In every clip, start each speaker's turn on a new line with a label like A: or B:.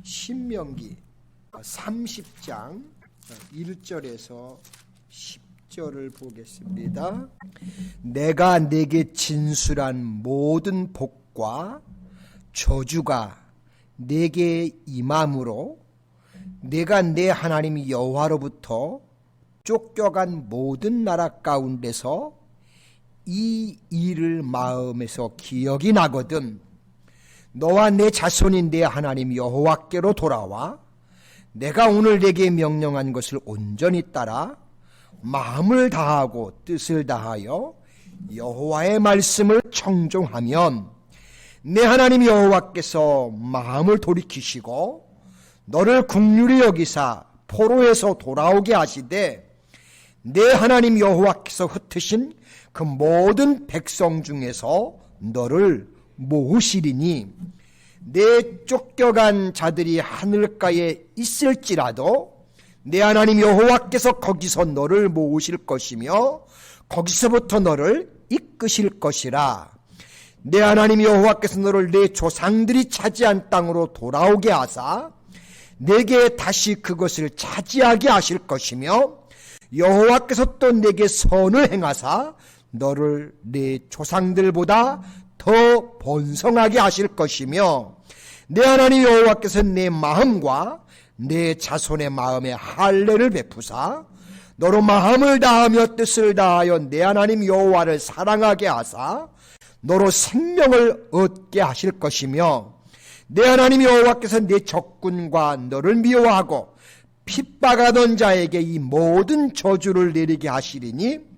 A: 신명기 30장 1절에서 10절을 보겠습니다. 내가 내게 진술한 모든 복과 저주가 내게 임함으로 내가 내 하나님 여호와로부터 쫓겨간 모든 나라 가운데서 이 일을 마음에서 기억이 나거든 너와 내 자손이 내 하나님 여호와께로 돌아와 내가 오늘 내게 명령한 것을 온전히 따라 마음을 다하고 뜻을 다하여 여호와의 말씀을 청종하면 내 하나님 여호와께서 마음을 돌이키시고 너를 긍휼히 여기사 포로에서 돌아오게 하시되 내 하나님 여호와께서 흩으신 그 모든 백성 중에서 너를 모으시리니 내 쫓겨간 자들이 하늘가에 있을지라도 내 하나님 여호와께서 거기서 너를 모으실 것이며 거기서부터 너를 이끄실 것이라. 내 하나님 여호와께서 너를 내 조상들이 차지한 땅으로 돌아오게 하사 내게 다시 그것을 차지하게 하실 것이며 여호와께서 또 내게 선을 행하사 너를 내 조상들보다 더 번성하게 하실 것이며 내 하나님 여호와께서 내 마음과 내 자손의 마음에 할례를 베푸사 너로 마음을 다하며 뜻을 다하여 내 하나님 여호와를 사랑하게 하사 너로 생명을 얻게 하실 것이며 내 하나님 여호와께서 내 적군과 너를 미워하고 핍박하던 자에게 이 모든 저주를 내리게 하시리니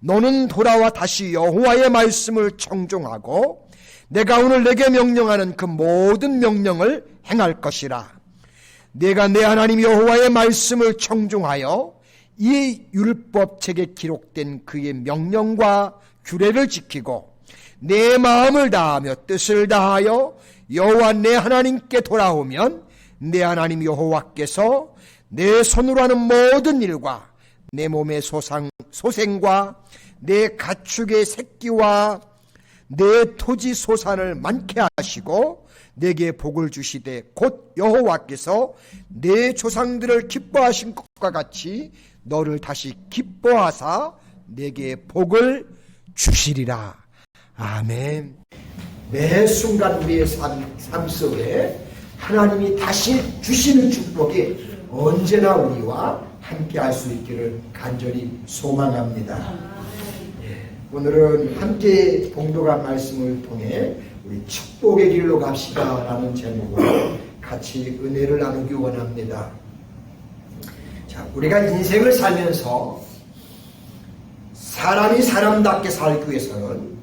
A: 너는 돌아와 다시 여호와의 말씀을 청종하고 내가 오늘 내게 명령하는 그 모든 명령을 행할 것이라. 내가 내 하나님 여호와의 말씀을 청종하여 이 율법책에 기록된 그의 명령과 규례를 지키고 내 마음을 다하며 뜻을 다하여 여호와 내 하나님께 돌아오면 내 하나님 여호와께서 내 손으로 하는 모든 일과 내 몸의 소생과 내 가축의 새끼와 내 토지 소산을 많게 하시고 내게 복을 주시되 곧 여호와께서 내 조상들을 기뻐하신 것과 같이 너를 다시 기뻐하사 내게 복을 주시리라. 아멘. 매 순간 우리의 삶 속에 하나님이 다시 주시는 축복이 언제나 우리와 함께 할 수 있기를 간절히 소망합니다. 오늘은 함께 봉독한 말씀을 통해 우리 축복의 길로 갑시다 라는 제목으로 같이 은혜를 나누기 원합니다. 자, 우리가 인생을 살면서 사람이 사람답게 살기 위해서는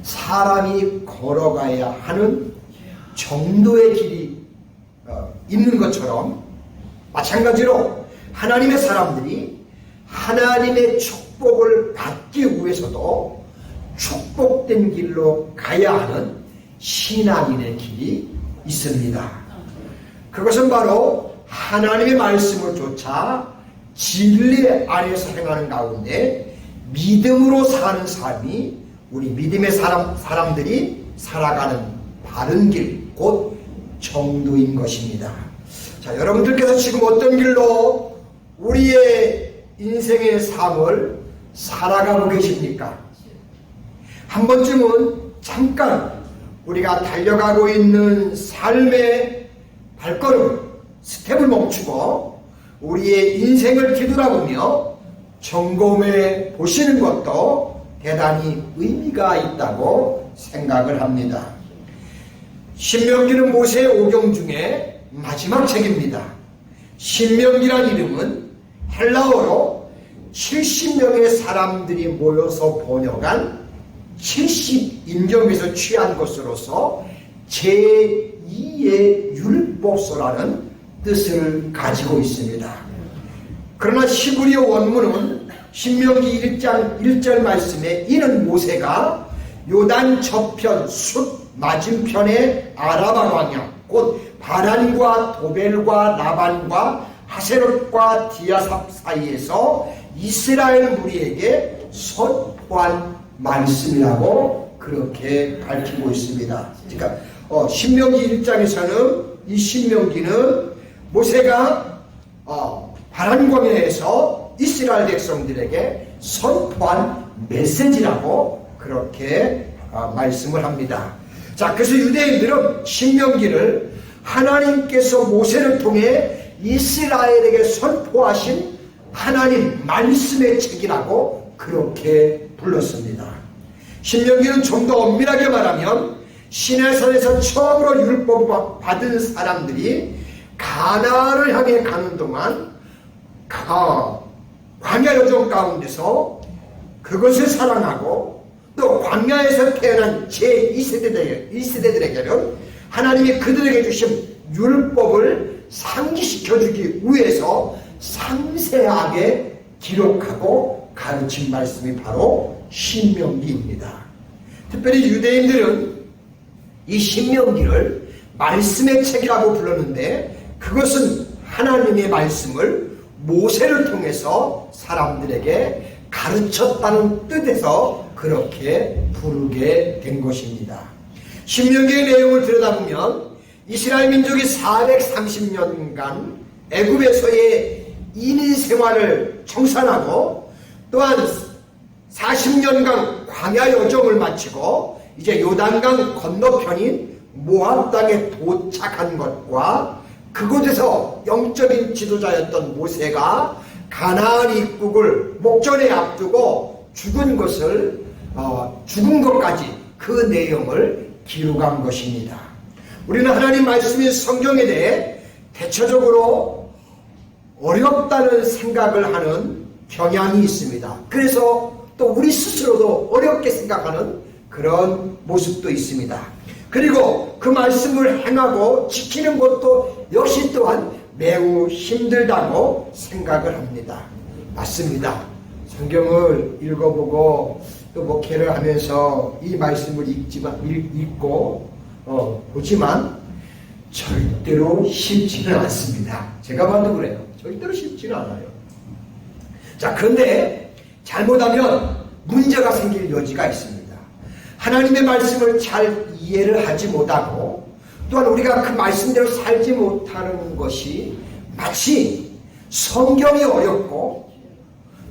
A: 사람이 걸어가야 하는 정도의 길이 있는 것처럼 마찬가지로 하나님의 사람들이 하나님의 축복을 받기 위해서도 축복된 길로 가야 하는 신앙인의 길이 있습니다. 그것은 바로 하나님의 말씀을 쫓아 진리 안에서 행하는 가운데 믿음으로 사는 삶이 우리 믿음의 사람들이 살아가는 바른 길, 곧 정도인 것입니다. 자, 여러분들께서 지금 어떤 길로 우리의 인생의 삶을 살아가고 계십니까? 한 번쯤은 잠깐 우리가 달려가고 있는 삶의 발걸음, 스텝을 멈추고 우리의 인생을 뒤돌아보며 점검해 보시는 것도 대단히 의미가 있다고 생각을 합니다. 신명기는 모세의 오경 중에 마지막 책입니다. 신명기란 이름은 헬라어로 70명의 사람들이 모여서 번역한 70인정에서 취한 것으로서 제2의 율법서라는 뜻을 가지고 있습니다. 그러나 히브리어 원문은 신명기 1장 1절 말씀에 이는 모세가 요단 저편 숲 맞은편의 아라바 광야 곧 바란과 도벨과 라반과 하세롯과 디아삽 사이에서 이스라엘 무리에게 선포한 말씀이라고 그렇게 밝히고 있습니다. 그러니까 신명기 1장에서는 이 신명기는 모세가 바람광야에서 이스라엘 백성들에게 선포한 메시지라고 그렇게 말씀을 합니다. 자, 그래서 유대인들은 신명기를 하나님께서 모세를 통해 이스라엘에게 선포하신 하나님 말씀의 책이라고 그렇게 불렀습니다. 신명기는 좀 더 엄밀하게 말하면 시내산에서 처음으로 율법을 받은 사람들이 가나안을 향해 가는 동안 광야 여정 가운데서 그것을 사랑하고 또 광야에서 태어난 제2세대들에게는 하나님이 그들에게 주신 율법을 상기시켜주기 위해서 상세하게 기록하고 가르친 말씀이 바로 신명기입니다. 특별히 유대인들은 이 신명기를 말씀의 책이라고 불렀는데 그것은 하나님의 말씀을 모세를 통해서 사람들에게 가르쳤다는 뜻에서 그렇게 부르게 된 것입니다. 신명기의 내용을 들여다보면 이스라엘 민족이 430년간 애굽에서의 인인 생활을 청산하고 또한 40년간 광야 여정을 마치고 이제 요단강 건너편인 모압 땅에 도착한 것과 그곳에서 영적인 지도자였던 모세가 가나안 입국을 목전에 앞두고 죽은 것까지 그 내용을 기록한 것입니다. 우리는 하나님 말씀인 성경에 대해 대체적으로 어렵다는 생각을 하는 경향이 있습니다. 그래서 또 우리 스스로도 어렵게 생각하는 그런 모습도 있습니다. 그리고 그 말씀을 행하고 지키는 것도 역시 또한 매우 힘들다고 생각을 합니다. 맞습니다. 성경을 읽어보고 또 목회를 하면서 이 말씀을 읽고 보지만 절대로 쉽지는 않습니다. 제가 봐도 그래요. 절대로 쉽지는 않아요. 자, 그런데 잘못하면 문제가 생길 여지가 있습니다. 하나님의 말씀을 잘 이해를 하지 못하고 또한 우리가 그 말씀대로 살지 못하는 것이 마치 성경이 어렵고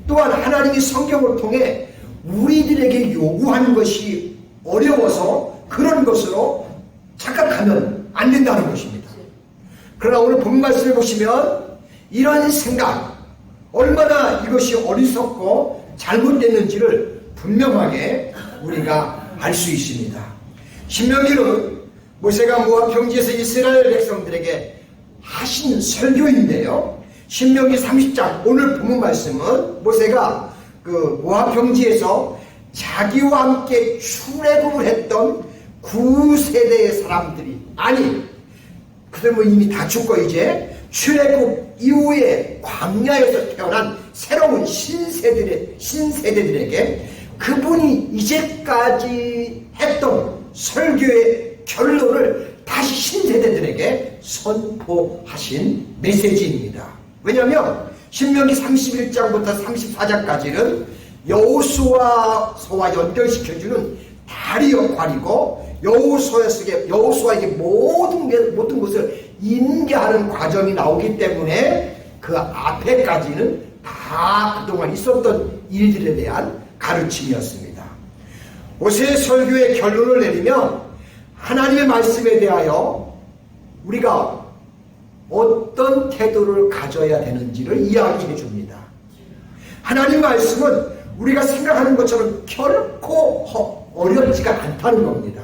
A: 또한 하나님이 성경을 통해 우리들에게 요구하는 것이 어려워서 그런 것으로 착각하면 안 된다는 것입니다. 그러나 오늘 본 말씀을 보시면 이런 생각, 얼마나 이것이 어리석고 잘못됐는지를 분명하게 우리가 알 수 있습니다. 신명기는 모세가 모압 평지에서 이스라엘 백성들에게 하신 설교인데요. 신명기 30장 오늘 본문 말씀은 모세가 그 모압 평지에서 자기와 함께 출애굽을 했던 9세대의 사람들이 그들 뭐 이미 다 죽고 이제 출애굽 이후에 광야에서 태어난 새로운 신세대들에게 그분이 이제까지 했던 설교의 결론을 다시 신세대들에게 선포하신 메시지입니다. 왜냐하면 신명기 31장부터 34장까지는 여호수아서와 연결시켜주는 다리 역할이고 여호수아에게 모든 것을 인계하는 과정이 나오기 때문에 그 앞에까지는 다 그동안 있었던 일들에 대한 가르침이었습니다. 모세의 설교의 결론을 내리면 하나님의 말씀에 대하여 우리가 어떤 태도를 가져야 되는지를 이야기해 줍니다. 하나님 말씀은 우리가 생각하는 것처럼 결코 어렵지가 않다는 겁니다.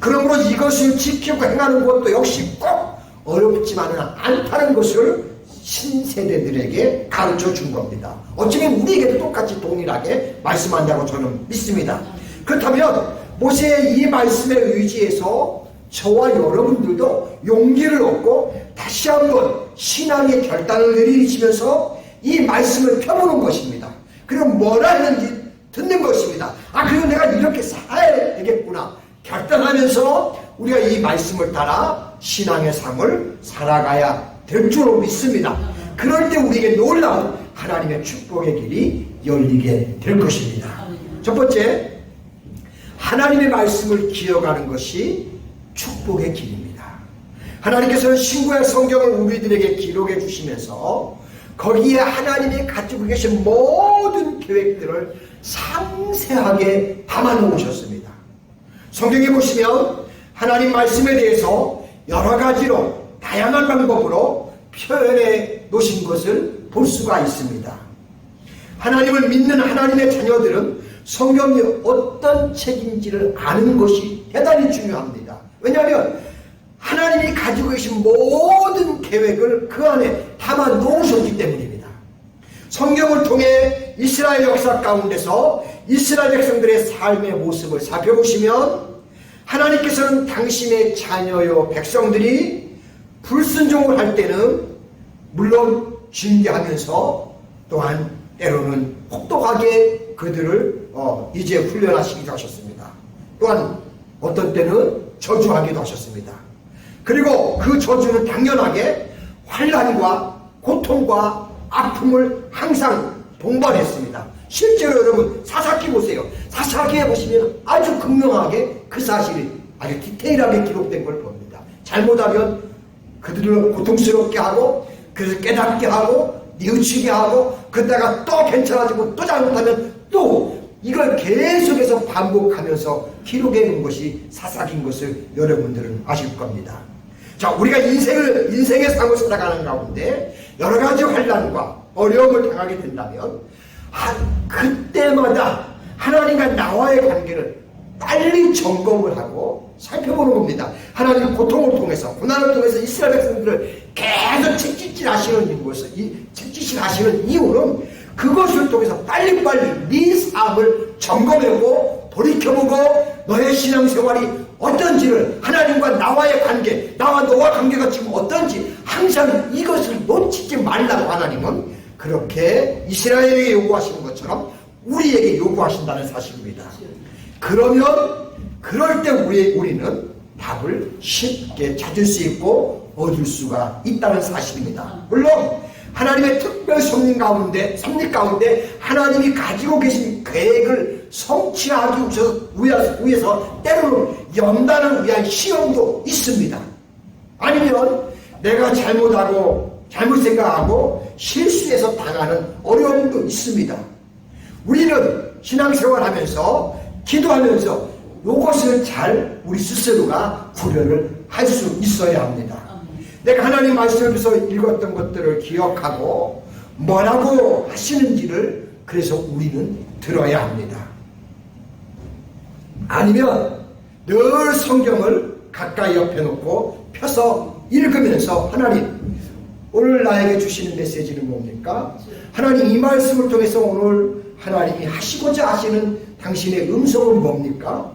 A: 그러므로 이것을 지키고 행하는 것도 역시 꼭 어렵지만은 않다는 것을 신세대들에게 가르쳐 준 겁니다. 어쩌면 우리에게도 똑같이 동일하게 말씀한다고 저는 믿습니다. 그렇다면 모세의 이 말씀에 의지해서 저와 여러분들도 용기를 얻고 다시 한번 신앙의 결단을 내리시면서 이 말씀을 펴보는 것입니다. 그리고 뭐라 했는지 듣는 것입니다. 그리고 내가 이렇게 살아야 되겠구나 결단하면서 우리가 이 말씀을 따라 신앙의 삶을 살아가야 될 줄로 믿습니다. 그럴 때 우리에게 놀라운 하나님의 축복의 길이 열리게 될 것입니다. 첫 번째, 하나님의 말씀을 기억하는 것이 축복의 길입니다. 하나님께서는 신구약 성경을 우리들에게 기록해 주시면서 거기에 하나님이 가지고 계신 모든 계획들을 상세하게 담아 놓으셨습니다. 성경에 보시면 하나님 말씀에 대해서 여러 가지로 다양한 방법으로 표현해 놓으신 것을 볼 수가 있습니다. 하나님을 믿는 하나님의 자녀들은 성경이 어떤 책인지를 아는 것이 대단히 중요합니다. 왜냐하면 하나님이 가지고 계신 모든 계획을 그 안에 담아 놓으셨기 때문입니다. 성경을 통해 이스라엘 역사 가운데서 이스라엘 백성들의 삶의 모습을 살펴보시면 하나님께서는 당신의 자녀요 백성들이 불순종을 할 때는 물론 징계하면서 또한 때로는 혹독하게 그들을 이제 훈련하시기도 하셨습니다. 또한 어떤 때는 저주하기도 하셨습니다. 그리고 그 저주는 당연하게 환난과 고통과 아픔을 항상 동반했습니다. 실제로 여러분 사사기 보세요. 사사기에 보시면 아주 극명하게 그 사실이 아주 디테일하게 기록된 걸 봅니다. 잘못하면 그들을 고통스럽게 하고 그래서 깨닫게 하고 뉘우치게 하고 그러다가 또 괜찮아지고 또 잘못하면 또 이걸 계속해서 반복하면서 기록해 놓은 것이 사사기인 것을 여러분들은 아실 겁니다. 자, 우리가 인생의 삶을 살아가는 가운데 여러 가지 환난과 어려움을 당하게 된다면 그때마다 하나님과 나와의 관계를 빨리 점검을 하고 살펴보는 겁니다. 하나님 고통을 통해서 고난을 통해서 이스라엘 백성들을 계속 채찍질 하시는 이유는 그것을 통해서 빨리빨리 네 삶을 점검해보고 돌이켜보고 너의 신앙생활이 어떤지를 하나님과 나와의 관계, 나와 너와 관계가 지금 어떤지 항상 이것을 놓치지 말라고 하나님은 그렇게 이스라엘에게 요구하시는 것처럼 우리에게 요구하신다는 사실입니다. 그러면 그럴 때 우리는 답을 쉽게 찾을 수 있고 얻을 수가 있다는 사실입니다. 물론 하나님의 특별 섭리 가운데 하나님이 가지고 계신 계획을 성취하기 위해서 때로는 연단을 위한 시험도 있습니다. 아니면 내가 잘못하고 잘못 생각하고 실수해서 당하는 어려움도 있습니다. 우리는 신앙생활하면서 기도하면서 이것을 잘 우리 스스로가 구별을 할 수 있어야 합니다. 내가 하나님 말씀에서 읽었던 것들을 기억하고 뭐라고 하시는지를 그래서 우리는 들어야 합니다. 아니면 늘 성경을 가까이 옆에 놓고 펴서 읽으면서 하나님 오늘 나에게 주시는 메시지는 뭡니까? 하나님 이 말씀을 통해서 오늘 하나님이 하시고자 하시는 당신의 음성은 뭡니까?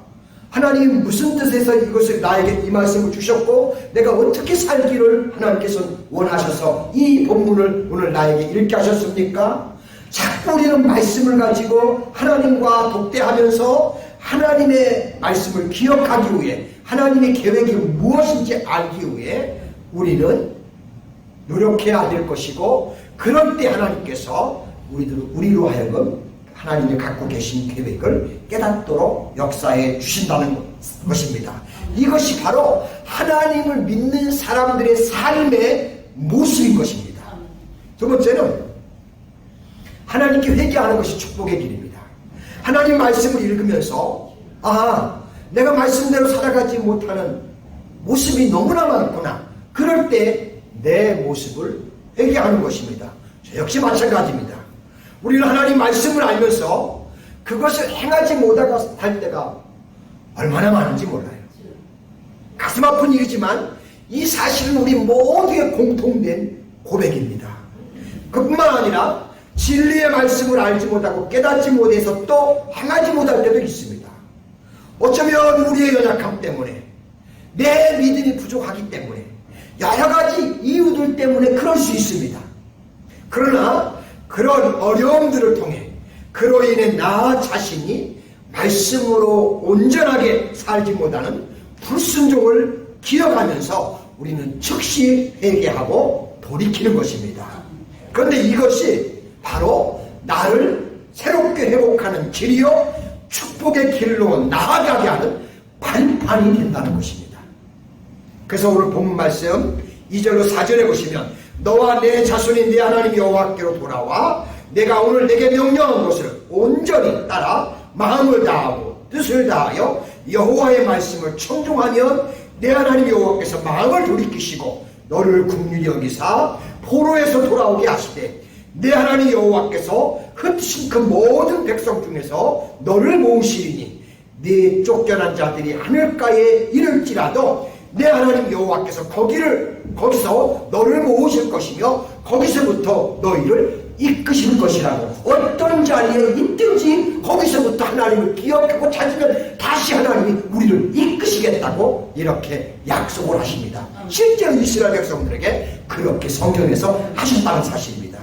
A: 하나님 무슨 뜻에서 이것을 나에게 이 말씀을 주셨고 내가 어떻게 살기를 하나님께서 원하셔서 이 본문을 오늘 나에게 읽게 하셨습니까? 자꾸 우리는 말씀을 가지고 하나님과 독대하면서 하나님의 말씀을 기억하기 위해 하나님의 계획이 무엇인지 알기 위해 우리는 노력해야 될 것이고 그럴 때 하나님께서 우리로 하여금 하나님이 갖고 계신 계획을 깨닫도록 역사해 주신다는 것입니다. 이것이 바로 하나님을 믿는 사람들의 삶의 모습인 것입니다. 두 번째는 하나님께 회개하는 것이 축복의 길입니다. 하나님 말씀을 읽으면서 내가 말씀대로 살아가지 못하는 모습이 너무나 많구나. 그럴 때 내 모습을 회개하는 것입니다. 저 역시 마찬가지입니다. 우리는 하나님 말씀을 알면서 그것을 행하지 못하고 할 때가 얼마나 많은지 몰라요. 가슴 아픈 일이지만 이 사실은 우리 모두의 공통된 고백입니다. 그뿐만 아니라 진리의 말씀을 알지 못하고 깨닫지 못해서 또 행하지 못할 때도 있습니다. 어쩌면 우리의 연약함 때문에 내 믿음이 부족하기 때문에 여러 가지 이유들 때문에 그럴 수 있습니다. 그러나 그런 어려움들을 통해 그로 인해 나 자신이 말씀으로 온전하게 살지 못하는 불순종을 기억하면서 우리는 즉시 회개하고 돌이키는 것입니다. 그런데 이것이 바로 나를 새롭게 회복하는 길이요 축복의 길로 나아가게 하는 발판이 된다는 것입니다. 그래서 오늘 본문 말씀 2절로 4절에 보시면 너와 내 자손이 내 하나님 여호와께로 돌아와 내가 오늘 내게 명령한 것을 온전히 따라 마음을 다하고 뜻을 다하여 여호와의 말씀을 청종하면 내 하나님 여호와께서 마음을 돌이키시고 너를 긍휼히 여기사 포로에서 돌아오게 하시되 내 하나님 여호와께서 흩으신 그 모든 백성 중에서 너를 모으시리니 네 쫓겨난 자들이 하늘가에 이를지라도 내 하나님 여호와께서 거기서 너를 모으실 것이며 거기서부터 너희를 이끄실 것이라고. 어떤 자리에 있든지 거기서부터 하나님을 기억하고 찾으면 다시 하나님이 우리를 이끄시겠다고 이렇게 약속을 하십니다. 실제로 이스라엘 백성들에게 그렇게 성경에서 하셨다는 사실입니다.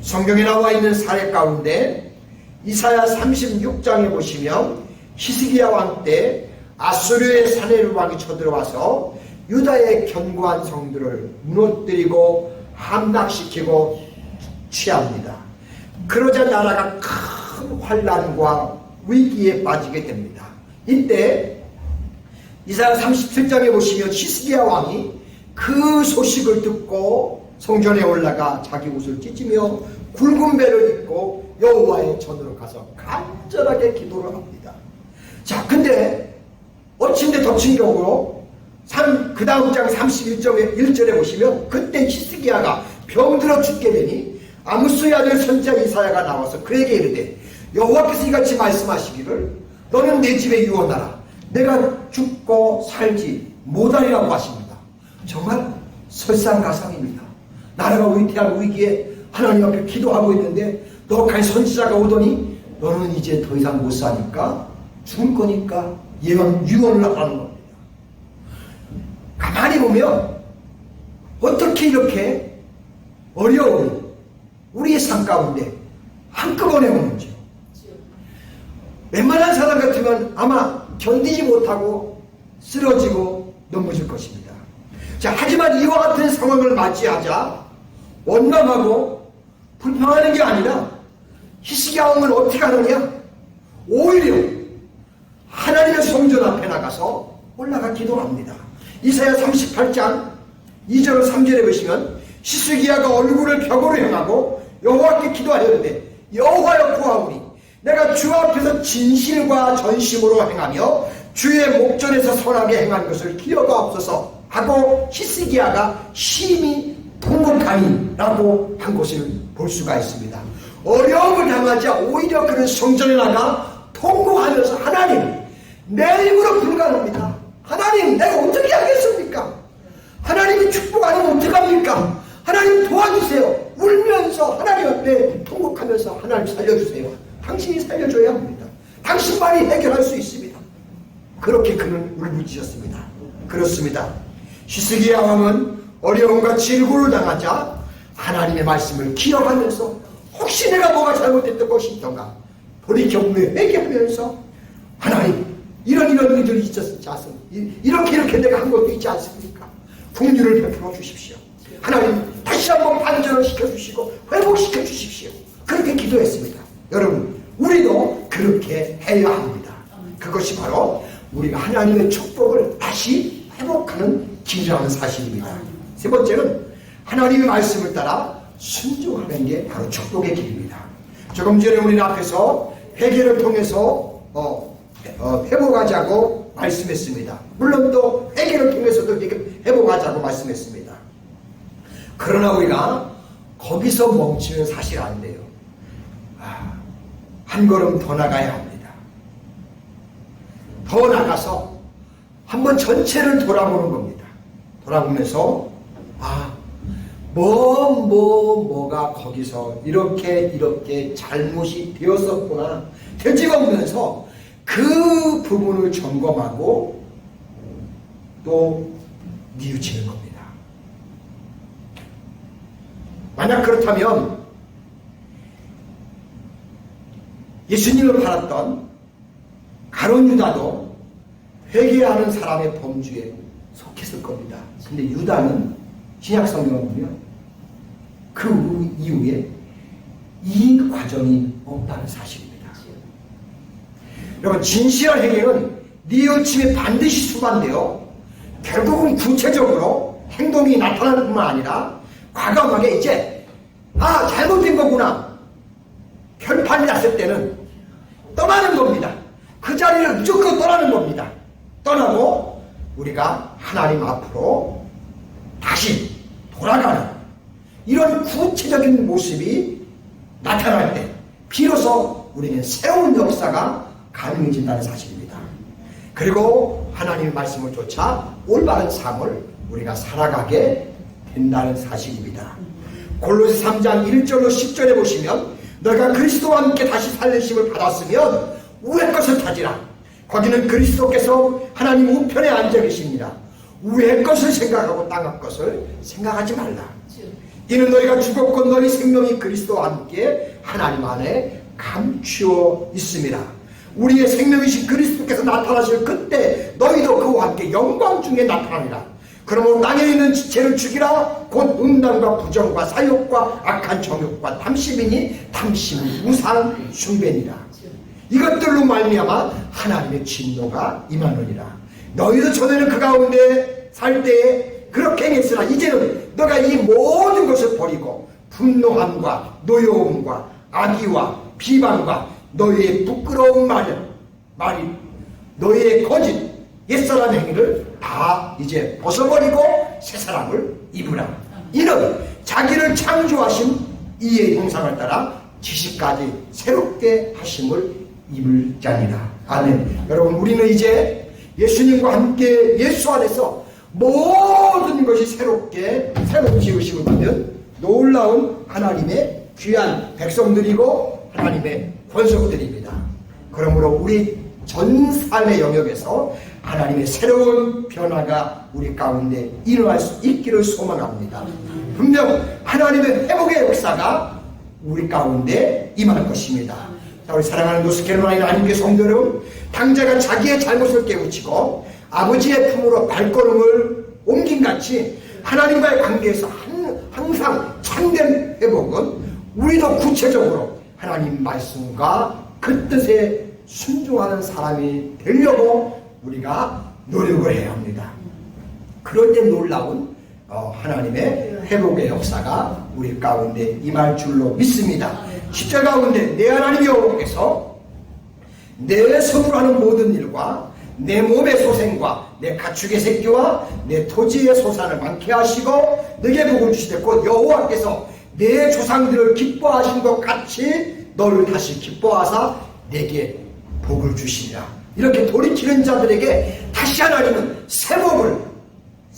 A: 성경에 나와 있는 사례 가운데 이사야 36장에 보시면 히스기야 왕 때 아수르의 사네립 왕이 쳐들어와서 유다의 견고한 성들을 무너뜨리고 함락시키고 취합니다. 그러자 나라가 큰 환난과 위기에 빠지게 됩니다. 이때 이사야 37장에 보시면 히스기야 왕이 그 소식을 듣고 성전에 올라가 자기 옷을 찢으며 굵은 배를 입고 여호와의 전으로 가서 간절하게 기도를 합니다. 자, 근데 어친데 덮친 경우로 그 다음 장 31절에 보시면 그때 히스기야가 병들어 죽게 되니 아모스의 아들 선지자 이사야가 나와서 그에게 이르되 여호와께서 이같이 말씀하시기를 너는 내 집에 유언하라 내가 죽고 살지 못하리라고 하십니다. 정말 설상가상입니다. 나라가 위태한 위기에 하나님 앞에 기도하고 있는데 너까지 선지자가 오더니 너는 이제 더 이상 못 사니까 죽을 거니까 유언을 하는 겁니다. 가만히 보면 어떻게 이렇게 어려운 우리의 삶 가운데 한꺼번에 오는지요. 웬만한 사람 같으면 아마 견디지 못하고 쓰러지고 넘어질 것입니다. 자, 하지만 이와 같은 상황을 맞이하자 원망하고 불평하는 게 아니라 히스기야 왕은 어떻게 하느냐? 오히려 하나님의 성전 앞에 나가서 올라가 기도합니다. 이사야 38장 2절 3절에 보시면 히스기야가 얼굴을 벽으로 향하고 여호와께 기도하였는데 여호와여 구하오니 내가 주 앞에서 진실과 전심으로 행하며 주의 목전에서 선하게 행한 것을 기억하옵소서 하고 히스기야가 심히 통곡하니라고 한 것을 볼 수가 있습니다. 어려움을 당하자 오히려 그는 성전에 나가 통곡하면서 하나님 내 힘으로 불가능합니다. 하나님 내가 어떻게 하겠습니까? 하나님이 축복 안 하면 어떡합니까? 하나님 도와주세요. 울면서 하나님 앞에 통곡하면서 하나님 살려주세요. 당신이 살려줘야 합니다. 당신만이 해결할 수 있습니다. 그렇게 그는 울부짖었습니다. 그렇습니다. 히스기야 왕은 어려움과 질고를 당하자 하나님의 말씀을 기억하면서 혹시 내가 뭐가 잘못됐던 것이 있던가 돌이켜보며 회개하면서 하나님 이런 일들이 있었지 않습니까? 이렇게 내가 한 것도 있지 않습니까? 긍휼을 베풀어 주십시오. 하나님 다시 한번 반전을 시켜주시고 회복시켜 주십시오. 그렇게 기도했습니다. 여러분 우리도 그렇게 해야 합니다. 그것이 바로 우리가 하나님의 축복을 다시 회복하는 길이라는 사실입니다. 세 번째는 하나님의 말씀을 따라 순종하는 게 바로 축복의 길입니다. 조금 전에 우리 앞에서 회개를 통해서 회복하자고 말씀했습니다. 물론 또 회개를 통해서도 회복하자고 말씀했습니다. 그러나 우리가 거기서 멈추면 사실 안 돼요. 한 걸음 더 나가야 합니다. 더 나가서 한번 전체를 돌아보는 겁니다. 돌아보면서 뭐가 거기서 이렇게 잘못이 되었었구나 되짚어보면서 그 부분을 점검하고 또 뉘우치는 겁니다. 만약 그렇다면 예수님을 팔았던 가룟 유다도 회개하는 사람의 범주에 속했을 겁니다. 근데 유다는 신약 성경을 보면 그 이후에 이 과정이 없다는 사실입니다. 여러분 진실한 회개는 뉘우침이 반드시 수반되어 결국은 구체적으로 행동이 나타나는 뿐만 아니라 과감하게 이제 잘못된 거구나 결판이 났을 때는 떠나는 겁니다. 그 자리를 무조건 떠나는 겁니다. 떠나고 우리가 하나님 앞으로 다시 돌아가는 이런 구체적인 모습이 나타날 때 비로소 우리는 새로운 역사가 가능해진다는 사실입니다. 그리고 하나님의 말씀을 쫓아 올바른 삶을 우리가 살아가게 된다는 사실입니다. 골로새 3장 1절로 10절에 보시면 너가 그리스도와 함께 다시 살리심을 받았으면 우의 것을 찾으라. 거기는 그리스도께서 하나님 우편에 앉아 계십니다. 우의 것을 생각하고 땅의 것을 생각하지 말라. 이는 너희가 죽었고 너희 생명이 그리스도와 함께 하나님 안에 감추어 있습니다. 우리의 생명이신 그리스도께서 나타나실 그때 너희도 그와 함께 영광 중에 나타나리라. 그러므로 땅에 있는 지체를 죽이라. 곧 음란과 부정과 사욕과 악한 정욕과 탐심이니 탐심은 우상 숭배니라. 이것들로 말미암아 하나님의 진노가 임하느니라. 너희도 전에는 그 가운데 살 때에 그렇게 행했으나 이제는 너가 이 모든 것을 버리고 분노함과 노여움과 악의와 비방과 너희의 부끄러운 말이 너희의 거짓 옛사람 행위를 다 이제 벗어버리고 새사람을 입으라. 이는 자기를 창조하신 이의 형상을 따라 지식까지 새롭게 하심을 입을 자니라. 아멘. 여러분, 우리는 이제 예수님과 함께 예수 안에서 모든 것이 새롭게 새로 지으심을 받는 놀라운 하나님의 귀한 백성들이고 하나님의 권속들입니다. 그러므로 우리 전 삶의 영역에서 하나님의 새로운 변화가 우리 가운데 일어날 수 있기를 소망합니다. 분명 하나님의 회복의 역사가 우리 가운데 임할 것입니다. 자, 우리 사랑하는 노스캐롤라이나 하나님의 성도 여러분, 당자가 자기의 잘못을 깨우치고 아버지의 품으로 발걸음을 옮긴 같이 하나님과의 관계에서 항상 참된 회복은 우리도 구체적으로 하나님 말씀과 그 뜻에 순종하는 사람이 되려고 우리가 노력을 해야 합니다. 그럴 때 놀라운 하나님의 회복의 역사가 우리 가운데 임할 줄로 믿습니다. 십자가 가운데 내 하나님 여호와께서 내 손으로 하는 모든 일과 내 몸의 소생과 내 가축의 새끼와 내 토지의 소산을 많게 하시고 내게 복을 주시되 곧 여호와께서 내 조상들을 기뻐하신 것 같이 너를 다시 기뻐하사 내게 복을 주시리라. 이렇게 돌이키는 자들에게 다시 하나님은 새로운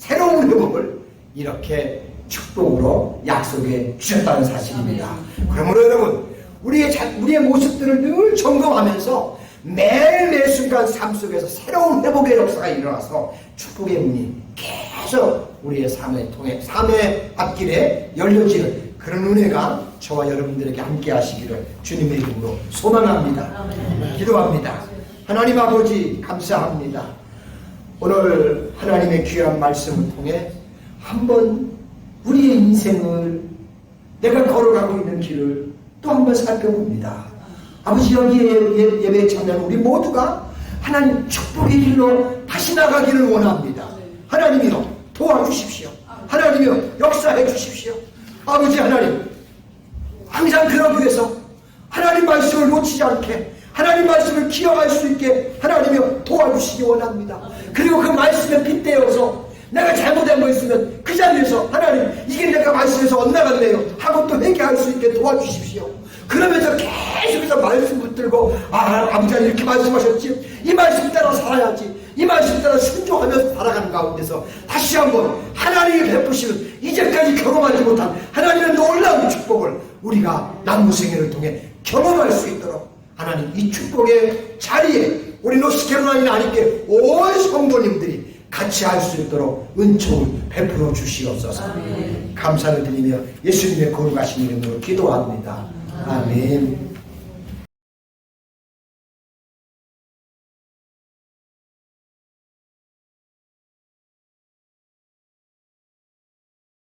A: 회복을 이렇게 축복으로 약속해 주셨다는 사실입니다. 그러므로 여러분, 우리의 모습들을 늘 점검하면서 매일 순간 삶 속에서 새로운 회복의 역사가 일어나서 축복의 문이 계속 우리의 삶의 앞길에 열려지는 그런 은혜가 저와 여러분들에게 함께 하시기를 주님의 이름으로 소망합니다. 기도합니다. 하나님 아버지, 감사합니다. 오늘 하나님의 귀한 말씀을 통해 한번 우리의 인생을, 내가 걸어가고 있는 길을 또 한번 살펴봅니다. 아버지, 여기에 예배에 참여한 우리 모두가 하나님 축복의 길로 다시 나가기를 원합니다. 하나님이여 도와주십시오. 하나님이여 역사해 주십시오. 아버지 하나님, 항상 그러기 위해서 하나님 말씀을 놓치지 않게, 하나님 말씀을 기억할 수 있게 하나님이여 도와주시기 원합니다. 그리고 그 말씀에 빗대어서 내가 잘못한 거 있으면 그 자리에서 하나님, 이게 내가 말씀에서 엇나갔네요 하고 또 회개할 수 있게 도와주십시오. 그러면서 계속해서 말씀 붙들고 아버지 이렇게 말씀하셨지, 이 말씀 따라 살아야지, 이 말씀 따라 순종하면서 살아가는 가운데서 다시 한번 하나님이 베푸시는 이제까지 경험하지 못한 하나님의 놀라운 축복을 우리가 남무생애를 통해 경험할 수 있도록 하나님, 이 축복의 자리에 우리 노스캐롤라이나 하나님께 온 성도님들이 같이 할 수 있도록 은총을 베풀어 주시옵소서. 감사를 드리며 예수님의 거룩하신 이름으로 기도합니다. 아멘.